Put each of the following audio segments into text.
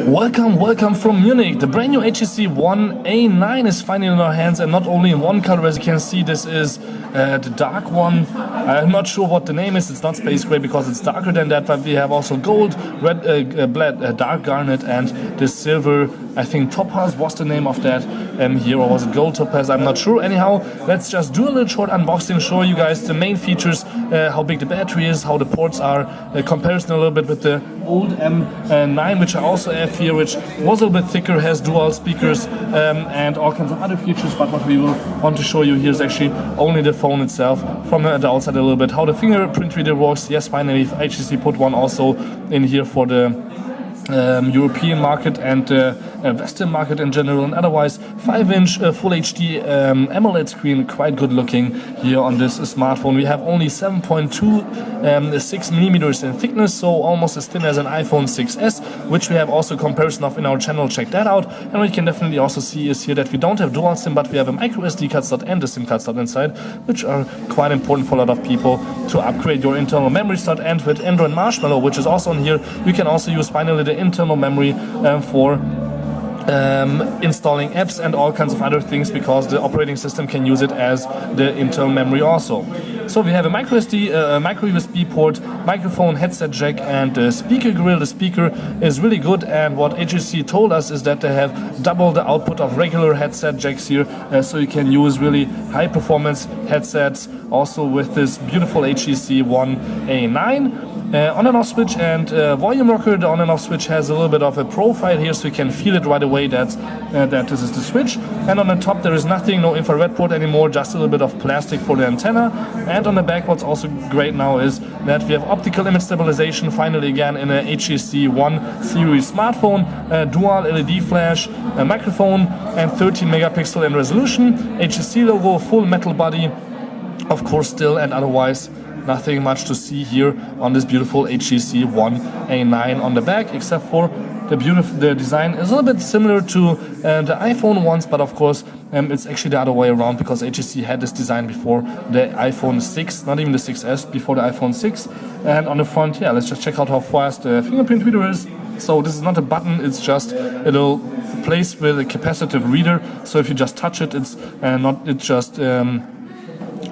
Welcome from Munich. The brand new HTC One A9 is finally in our hands, and not only in one color, as you can see. This is the dark one. I'm not sure what the name is. It's not space gray because it's darker than that, but we have also gold, red, black, dark garnet, and the silver. I think topaz was the name of that here, or was it gold topaz? I'm not sure. Anyhow, let's just do a little short unboxing, show you guys the main features, how big the battery is, how the ports are, comparison a little bit with the old M9, which I also have here, which was a little bit thicker, has dual speakers, and all kinds of other features. But what we will want to show you here is actually only the phone itself, from the outside a little bit, how the fingerprint reader works. Yes, finally HTC put one also in here for the European market and Western market in general, and otherwise 5-inch Full HD AMOLED screen, quite good looking here on this smartphone. We have only 7.26 millimeters in thickness, so almost as thin as an iPhone 6s, which we have also comparison of in our channel. Check that out. And what you can definitely also see is here that we don't have dual SIM, but we have a micro SD card slot and a SIM card slot inside, which are quite important for a lot of people to upgrade your internal memory slot. And with Android Marshmallow, which is also in here, you can also use finally the internal memory for installing apps and all kinds of other things, because the operating system can use it as the internal memory also. So we have a micro SD, micro USB port, microphone, headset jack, and the speaker grill. The speaker is really good, and what HTC told us is that they have double the output of regular headset jacks here, so you can use really high performance headsets also with this beautiful HTC One A9. On and off switch and volume rocker. The on and off switch has a little bit of a profile here, so you can feel it right away that this is the switch. And on the top there is nothing, no infrared port anymore, just a little bit of plastic for the antenna. And on the back, what's also great now is that we have optical image stabilization finally again in a HTC One series smartphone, dual LED flash, a microphone, and 13 megapixel in resolution. HTC logo, full metal body, of course still, and otherwise nothing much to see here on this beautiful HTC One A9 on the back, except for the design is a little bit similar to the iPhone ones, but of course it's actually the other way around, because HTC had this design before the iPhone 6, not even the 6s, before the iPhone 6. And on the front, yeah, let's just check out how fast the fingerprint reader is. So this is not a button, it's just a little place with a capacitive reader. So if you just touch it, it's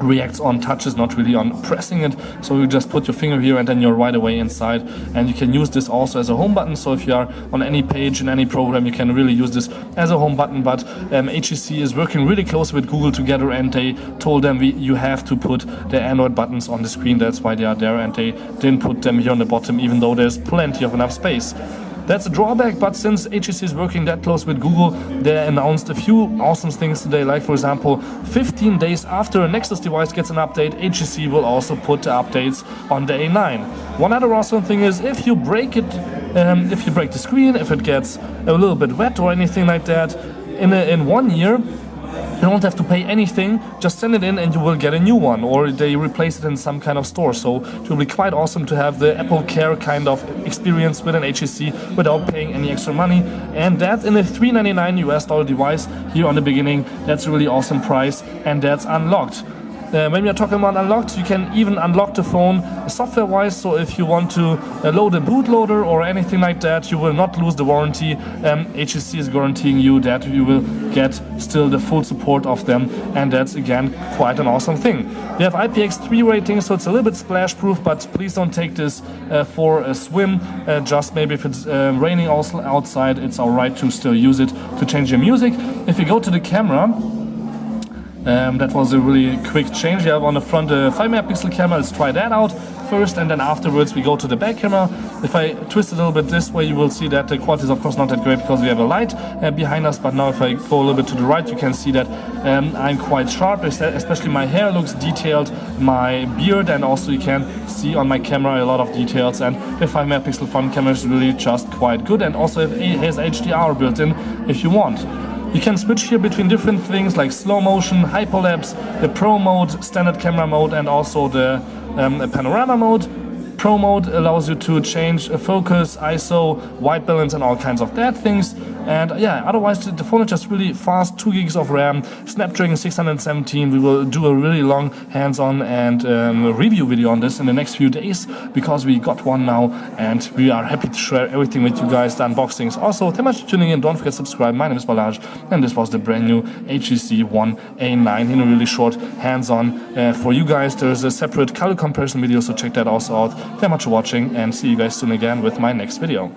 reacts on touches, not really on pressing it. So you just put your finger here and then you're right away inside, and you can use this also as a home button. So if you are on any page in any program, you can really use this as a home button. But HTC is working really close with Google together, and they told them you have to put the Android buttons on the screen. That's why they are there, and they didn't put them here on the bottom, even though there's plenty of enough space. That's a drawback, but since HTC is working that close with Google, they announced a few awesome things today, like for example, 15 days after a Nexus device gets an update, HTC will also put the updates on the A9. One other awesome thing is if you break it, if you break the screen, if it gets a little bit wet or anything like that, in 1 year, you don't have to pay anything, just send it in and you will get a new one, or they replace it in some kind of store. So it will be quite awesome to have the Apple Care kind of experience with an HTC without paying any extra money, and that in a $399 US device here on the beginning. That's a really awesome price, and that's unlocked. When we are talking about unlocked, you can even unlock the phone software-wise, so if you want to load a bootloader or anything like that, you will not lose the warranty. HTC is guaranteeing you that you will get still the full support of them, and that's again quite an awesome thing. They have IPX3 rating, so it's a little bit splash-proof, but please don't take this for a swim. Just maybe if it's raining also outside, it's alright to still use it to change your music. If you go to the camera, that was a really quick change. You have on the front a 5 megapixel camera. Let's try that out first, and then afterwards we go to the back camera. If I twist it a little bit this way, you will see that the quality is of course not that great because we have a light behind us, but now if I go a little bit to the right, you can see that I'm quite sharp, especially my hair looks detailed, my beard, and also you can see on my camera a lot of details, and the 5 megapixel front camera is really just quite good, and also it has HDR built in if you want. You can switch here between different things like slow motion, hyperlapse, the pro mode, standard camera mode, and also the panorama mode. Pro mode allows you to change focus, ISO, white balance and all kinds of that things. And yeah, otherwise the phone is just really fast, 2 gigs of RAM, Snapdragon 617. We will do a really long hands-on and review video on this in the next few days, because we got one now and we are happy to share everything with you guys, the unboxings. Also, thank you much for tuning in. Don't forget to subscribe. My name is Balazs and this was the brand new HTC One A9 in a really short hands-on for you guys. There's a separate color comparison video, so check that also out. Thank you much for watching and see you guys soon again with my next video.